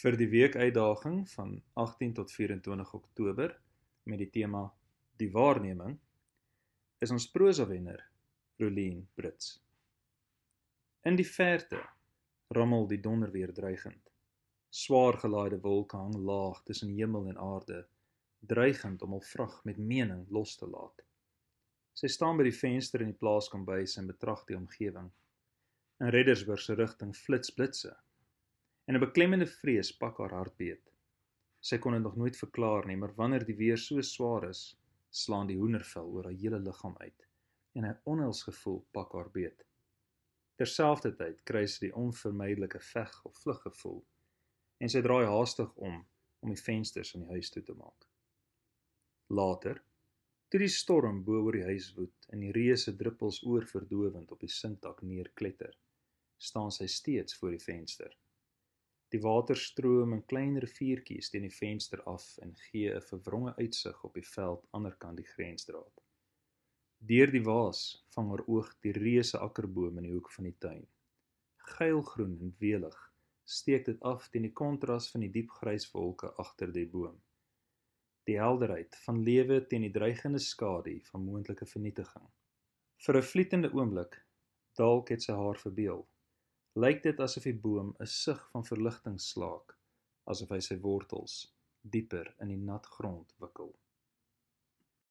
Vir die weekuitdaging van 18 tot 24 Oktober met die tema Die Waarneming is ons prosawenner Rolien Brits. In die verte rammel die donder weer dreigend. Swaar gelaaide wolke hang laag tussen hemel en aarde, dreigend om hul vrag met mening los te laat. Sy staan by die venster in die plaaskombuis en betrag die omgewing. In Reddersburg se rigting flits blitse. En 'n beklemmende vrees pak haar hart beet. Sy kon dit nog nooit verklaar nie, maar wanneer die weer so swaar is, slaan die hoendervel oor haar hele liggaam uit en 'n onheilsgevoel pak haar beet. Terselfdertyd kry sy die onvermydelike veg of vluggevoel en sy draai haastig om die vensters in die huis toe te maak. Later, toe die storm bo oor die huis woed en die reuse druppels oorverdowend op die sintak neerkletter, staan sy steeds voor die venster. Die water stroom in klein riviertjies teen die venster af en gee 'n verwronge uitsig op die veld anderkant die grensdraad. Deur die waas vang haar oog die reuse akkerboom in die hoek van die tuin. Geilgroen en welig steek dit af teen die kontras van die diep grys wolke agter die boom. Die helderheid van lewe teen die dreigende skadu van moontlike vernietiging. Vir 'n vlietende oomblik, dalk het sy haar verbeel, lyk dit asof die boom 'n sug van verligting slaak, asof hy sy wortels dieper in die nat grond wikkel.